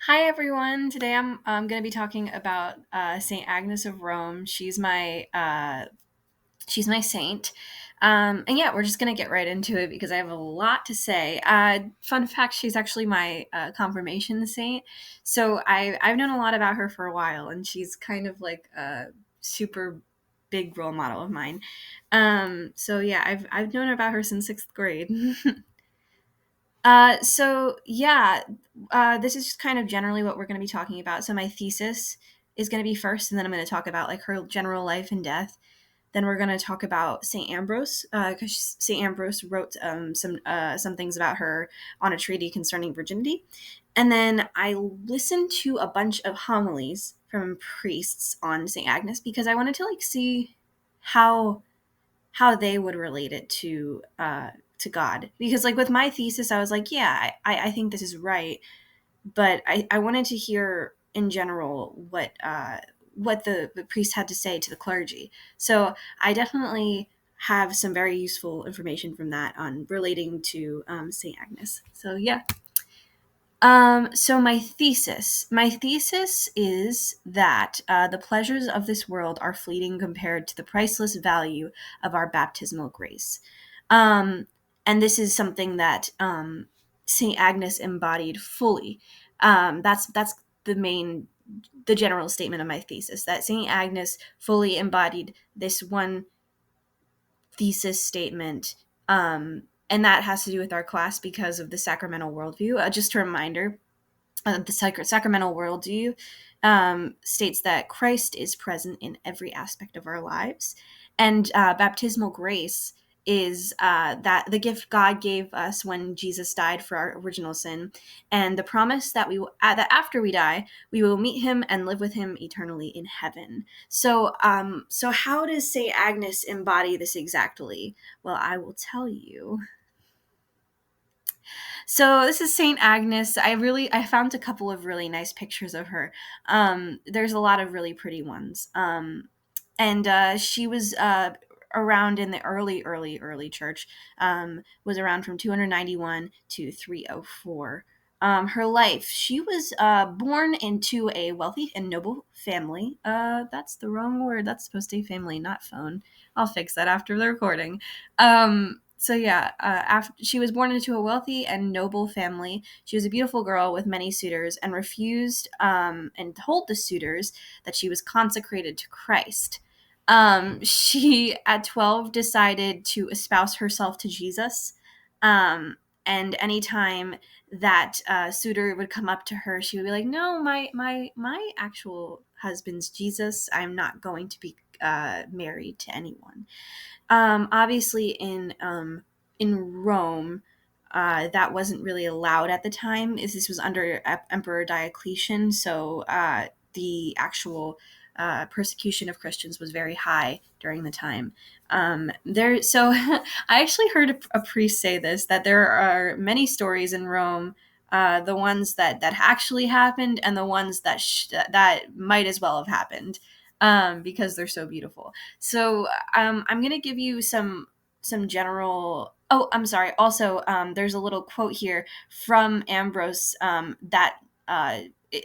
Hi everyone. Today I'm going to be talking about Saint Agnes of Rome. She's my saint. And yeah, we're just going to get right into it because I have a lot to say. Fun fact: she's actually my confirmation saint. So I've known a lot about her for a while, and she's kind of like a super big role model of mine. So yeah, I've known about her since sixth grade. So yeah, this is just kind of generally what we're going to be talking about. So my thesis is going to be first, and then I'm going to talk about like her general life and death. Then we're going to talk about Saint Ambrose, because Saint Ambrose wrote some things about her on a treaty concerning virginity. And then I listened to a bunch of homilies from priests on Saint Agnes because I wanted to like see how how they would relate it to God. Because like with my thesis, I was like, yeah, I think this is right, but I wanted to hear in general what the priest had to say to the clergy. So I definitely have some very useful information from that on relating to Saint Agnes. So yeah. So my thesis is that the pleasures of this world are fleeting compared to the priceless value of our baptismal grace. Um, and this is something that Saint Agnes embodied fully. That's the general statement of my thesis, that Saint Agnes fully embodied this one thesis statement. And that has to do with our class because of the sacramental worldview. Just a reminder, the sacramental worldview states that Christ is present in every aspect of our lives, and baptismal grace is that the gift God gave us when Jesus died for our original sin, and the promise that that after we die, we will meet Him and live with Him eternally in heaven. So how does Saint Agnes embody this exactly? Well, I will tell you. So this is Saint Agnes. I found a couple of really nice pictures of her. There's a lot of really pretty ones. And she was around in the early church. Was around from 291 to 304. Her life. She was born into a wealthy and noble family. That's the wrong word. That's supposed to be family, not phone. I'll fix that after the recording. So yeah, after she was born into a wealthy and noble family, she was a beautiful girl with many suitors, and refused and told the suitors that she was consecrated to Christ. She at 12 decided to espouse herself to Jesus. And anytime that suitor would come up to her, she would be like, "No, my actual husband's Jesus. I'm not going to be married to anyone." Obviously, in Rome, that wasn't really allowed at the time. Is This was under Emperor Diocletian, so the actual persecution of Christians was very high during the time. So I actually heard a priest say this, that there are many stories in Rome, the ones that actually happened and the ones that might as well have happened, because they're so beautiful. So I'm gonna give you some general. Oh, I'm sorry. Also, there's a little quote here from Ambrose, that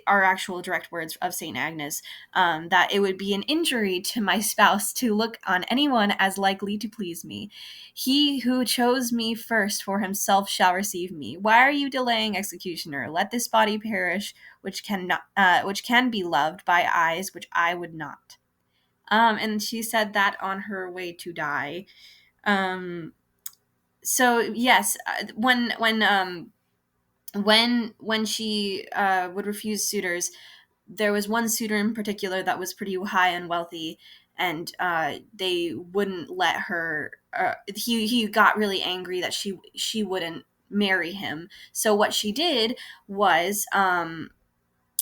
are actual direct words of Saint Agnes, that it would be an injury to my spouse to look on anyone as likely to please me. He who chose me first for himself shall receive me. Why are you delaying, executioner? Let this body perish, which can be loved by eyes which I would not. And she said that on her way to die. Um, so yes, when she would refuse suitors, there was one suitor in particular that was pretty high and wealthy, and they wouldn't let her. He got really angry that she wouldn't marry him. So what she did was,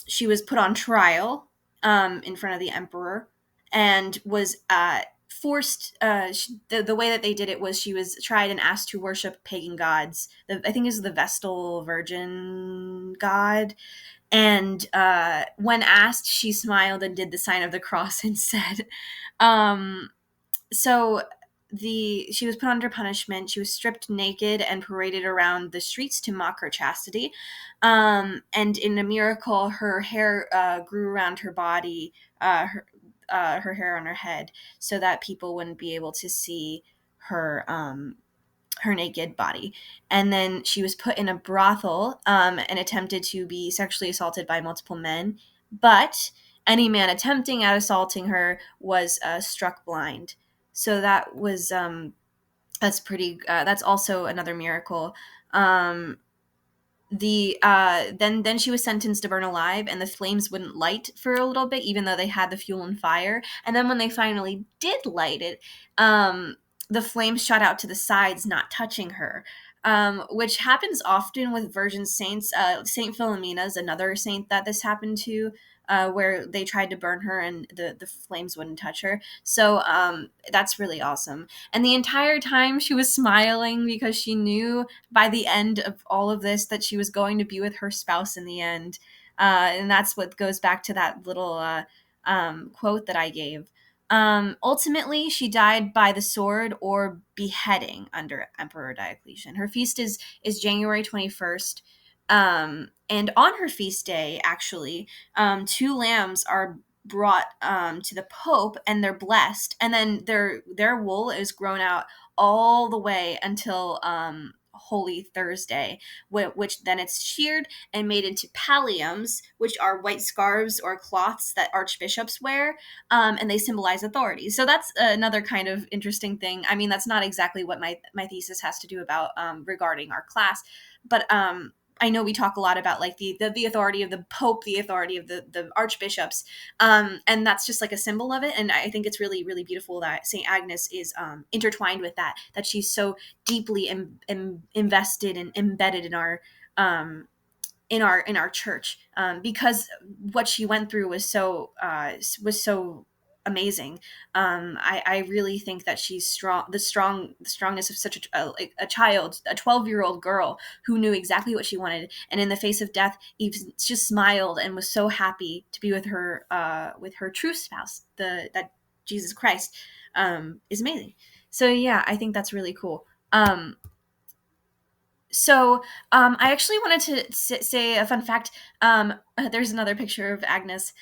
she was put on trial in front of the emperor, and was forced. The way that they did it was she was tried and asked to worship pagan gods. I think it was the Vestal Virgin god. And when asked, she smiled and did the sign of the cross instead. Um, so she was put under punishment. She was stripped naked and paraded around the streets to mock her chastity. And in a miracle, her hair grew around her body, her hair on her head, so that people wouldn't be able to see her her naked body. And then she was put in a brothel and attempted to be sexually assaulted by multiple men. But any man attempting at assaulting her was struck blind. So that was that's pretty. That's also another miracle. Um, then she was sentenced to burn alive, and the flames wouldn't light for a little bit, even though they had the fuel and fire. And then when they finally did light it, the flames shot out to the sides, not touching her. Which happens often with virgin saints. Saint Philomena is another saint that this happened to, where they tried to burn her and the flames wouldn't touch her. So that's really awesome. And the entire time she was smiling because she knew by the end of all of this that she was going to be with her spouse in the end. And that's what goes back to that little quote that I gave. Ultimately, she died by the sword or beheading under Emperor Diocletian. Her feast is January 21st. And on her feast day, actually, two lambs are brought to the Pope, and they're blessed, and then their wool is grown out all the way until Holy Thursday, which then it's sheared and made into palliums, which are white scarves or cloths that archbishops wear, and they symbolize authority. So that's another kind of interesting thing. I mean, that's not exactly what my thesis has to do about regarding our class, but I know we talk a lot about like the authority of the Pope, the authority of the archbishops, and that's just like a symbol of it. And I think it's really, really beautiful that Saint Agnes is intertwined with that. That she's so deeply invested and embedded um, in our church, because what she went through was so amazing. I really think that she's the strongness of such a child, a 12-year-old girl who knew exactly what she wanted, and in the face of death, even just smiled and was so happy to be with her true spouse, that Jesus Christ, is amazing. So yeah, I think that's really cool. I actually wanted to say a fun fact. There's another picture of Agnes.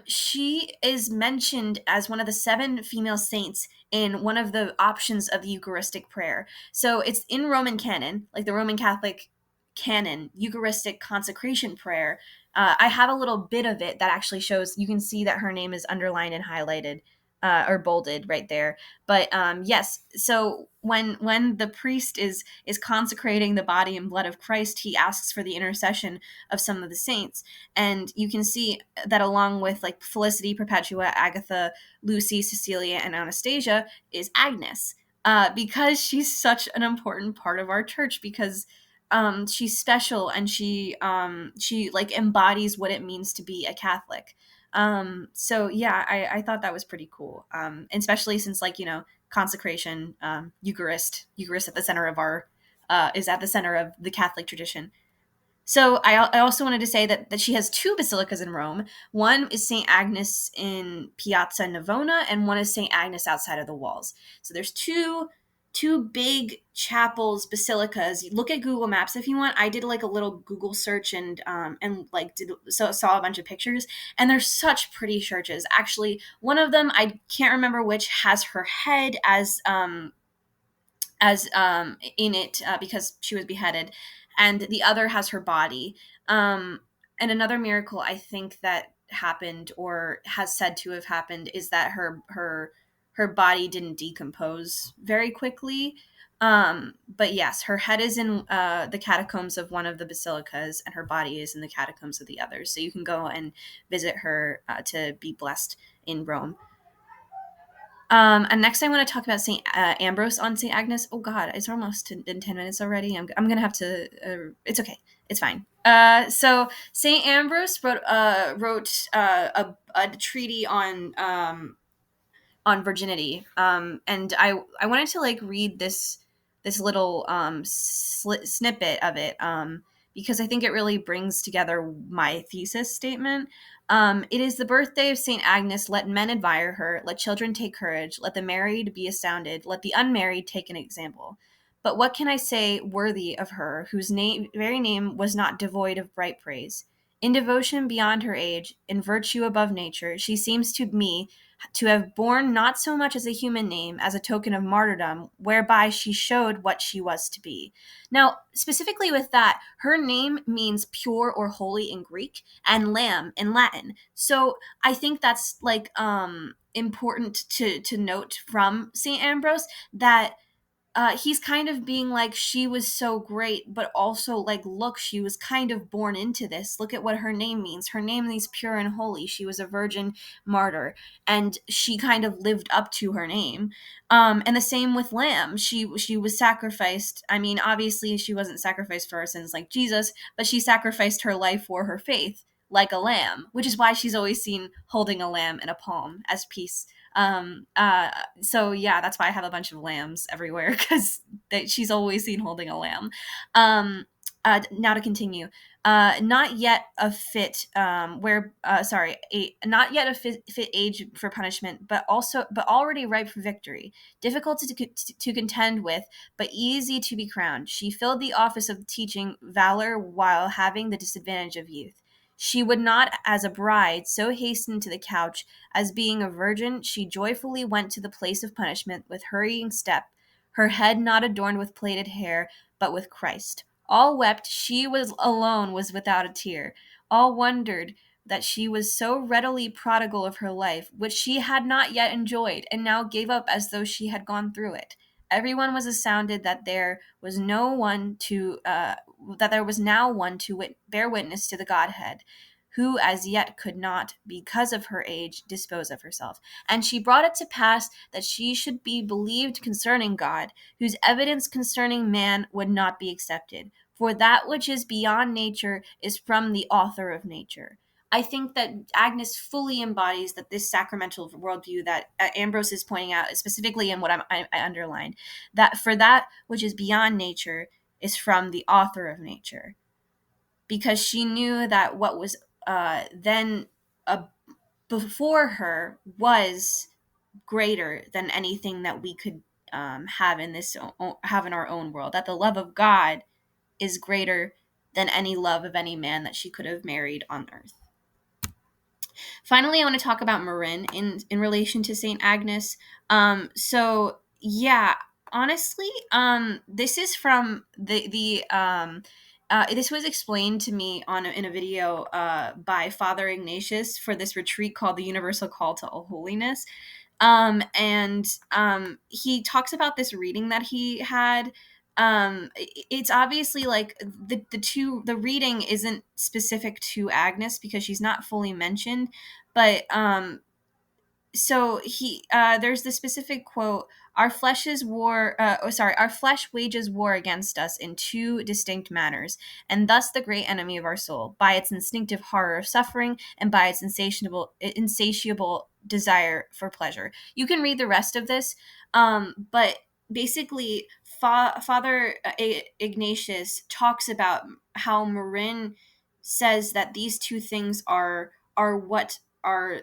She is mentioned as one of the 7 female saints in one of the options of the Eucharistic prayer. So it's in Roman canon, like the Roman Catholic canon, Eucharistic consecration prayer. I have a little bit of it that actually shows. You can see that her name is underlined and highlighted, or bolded right there. But yes, so when the priest is consecrating the body and blood of Christ, he asks for the intercession of some of the saints. And you can see that along with like Felicity, Perpetua, Agatha, Lucy, Cecilia, and Anastasia is Agnes. Because she's such an important part of our church, because she's special, and she like embodies what it means to be a Catholic. So yeah, I thought that was pretty cool. Especially since, like, consecration, Eucharist at the center of our is at the center of the Catholic tradition. So I also wanted to say that she has 2 basilicas in Rome. One is St. Agnes in Piazza Navona, and one is St. Agnes outside of the walls. So there's two big chapels, basilicas. You look at Google Maps if you want. I did like a little Google search and like saw a bunch of pictures, and they're such pretty churches. Actually, one of them, I can't remember which, has her head as in it, because she was beheaded, and the other has her body. And another miracle I think that happened, or has said to have happened, is that her body didn't decompose very quickly. But yes, her head is in the catacombs of one of the basilicas, and her body is in the catacombs of the others. So you can go and visit her to be blessed in Rome. And next, I want to talk about Saint Ambrose on Saint Agnes. Oh God, it's almost in 10 minutes already. I'm gonna have to. It's okay. It's fine. So Saint Ambrose wrote a treaty on virginity. And I wanted to like read this little snippet of it. because I think it really brings together my thesis statement. It is the birthday of St. Agnes. Let men admire her. Let children take courage. Let the married be astounded. Let the unmarried take an example. But what can I say worthy of her, whose very name was not devoid of bright praise? In devotion beyond her age, in virtue above nature, she seems to me to have borne not so much as a human name as a token of martyrdom, whereby she showed what she was to be. Now, specifically with that, her name means pure or holy in Greek and lamb in Latin. So I think that's like important to note from St. Ambrose, that he's kind of being like, she was so great, but also like, look, she was kind of born into this. Look at what her name means. Her name means pure and holy. She was a virgin martyr, and she kind of lived up to her name. And the same with Lamb. She was sacrificed. I mean, obviously, she wasn't sacrificed for her sins like Jesus, but she sacrificed her life for her faith, like a lamb, which is why she's always seen holding a lamb in a palm as peace. Um, uh, so yeah, that's why I have a bunch of lambs everywhere, because she's always seen holding a lamb. Now to continue. Not yet a fit not yet a fit age for punishment, but already ripe for victory, difficult to contend with, but easy to be crowned. She filled the office of teaching valor while having the disadvantage of youth. She would not, as a bride, so hasten to the couch, as being a virgin, she joyfully went to the place of punishment with hurrying step, her head not adorned with plaited hair, but with Christ. All wept, she was alone was without a tear. All wondered that she was so readily prodigal of her life, which she had not yet enjoyed, and now gave up as though she had gone through it. Everyone was astounded that there was no one to that there was now one to bear witness to the Godhead, who as yet could not, because of her age, dispose of herself. And she brought it to pass that she should be believed concerning God, whose evidence concerning man would not be accepted. For that which is beyond nature is from the author of nature. I think that Agnes fully embodies that this sacramental worldview that Ambrose is pointing out, specifically in what I underlined, that for that which is beyond nature is from the author of nature, because she knew that what was then before her was greater than anything that we could have in our own world. That the love of God is greater than any love of any man that she could have married on earth. Finally, I want to talk about Marin in relation to Saint Agnes. So yeah, honestly, this is from this was explained to me in a video by Father Ignatius for this retreat called the Universal Call to Holiness. And he talks about this reading that he had. It's obviously like the reading isn't specific to Agnes because she's not fully mentioned, but so he there's the specific quote: our flesh is war our flesh wages war against us in two distinct manners, and thus the great enemy of our soul, by its instinctive horror of suffering and by its insatiable desire for pleasure. You can read the rest of this, but basically Father Ignatius talks about how Marin says that these two things are what are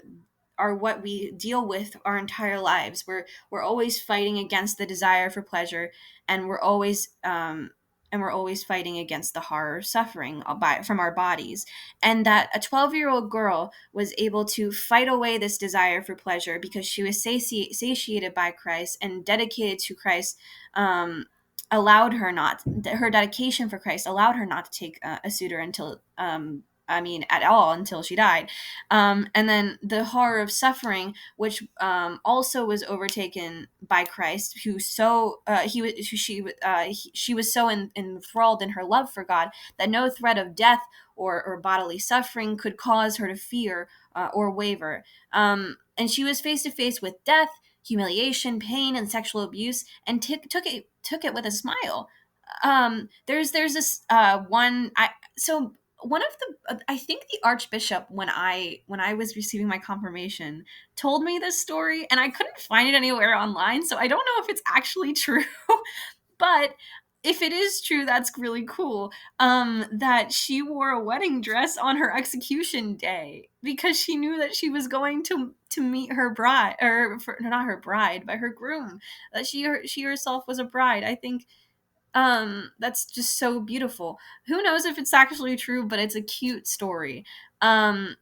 what we deal with our entire lives. We're always fighting against the desire for pleasure, and we're always fighting against the horror of suffering from our bodies. And that a 12-year-old girl was able to fight away this desire for pleasure because she was satiated by Christ and dedicated to Christ. Her dedication for Christ allowed her not to take a suitor until at all, until she died. And then the horror of suffering, which also was overtaken by Christ, who she was so enthralled in her love for God that no threat of death or bodily suffering could cause her to fear or waver. And she was face to face with death, humiliation, pain, and sexual abuse, and took it with a smile. There's this one. One of the I think the archbishop, when I was receiving my confirmation, told me this story, and I couldn't find it anywhere online, so I don't know if it's actually true. But if it is true, that's really cool. That she wore a wedding dress on her execution day because she knew that she was going to meet her bride, or not her bride, but her groom. That she herself was a bride. I think that's just so beautiful. Who knows if it's actually true, but it's a cute story. um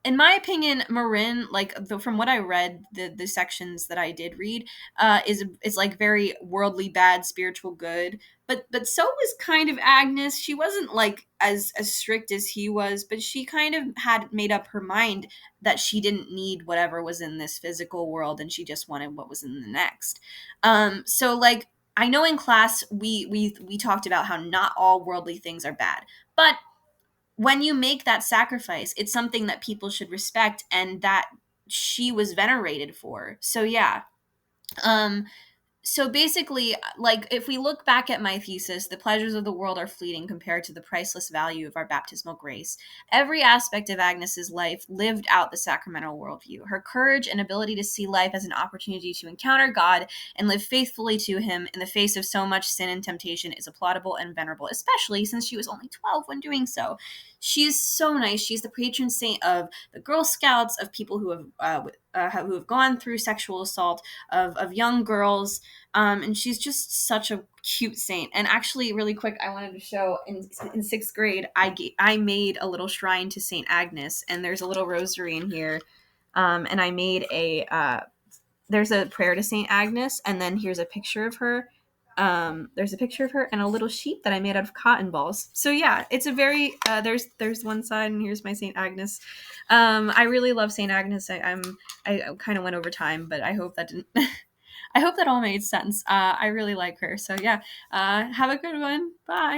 in my opinion, Marin, like from what I read, the sections that I did read, is like very worldly bad, spiritual good. But so was kind of Agnes. She wasn't like as strict as he was, but she kind of had made up her mind that she didn't need whatever was in this physical world, and she just wanted what was in the next. So like, I know in class we talked about how not all worldly things are bad, but when you make that sacrifice, it's something that people should respect and that she was venerated for. So yeah. Um so basically, like, if we look back at my thesis, the pleasures of the world are fleeting compared to the priceless value of our baptismal grace. Every aspect of Agnes's life lived out the sacramental worldview. Her courage and ability to see life as an opportunity to encounter God and live faithfully to him in the face of so much sin and temptation is applaudable and venerable, especially since she was only 12 when doing so. She's so nice. She's the patron saint of the Girl Scouts, of people who have gone through sexual assault, of young girls, and she's just such a cute saint. And actually, really quick, I wanted to show in sixth grade, I made a little shrine to Saint Agnes, and there's a little rosary in here, and I made a there's a prayer to Saint Agnes, and then here's a picture of her. There's a picture of her and a little sheep that I made out of cotton balls. So yeah, it's a very there's one side, and here's my Saint Agnes. I really love Saint Agnes. I kind of went over time, but I hope that didn't. I hope that all made sense. I really like her. So yeah, have a good one. Bye.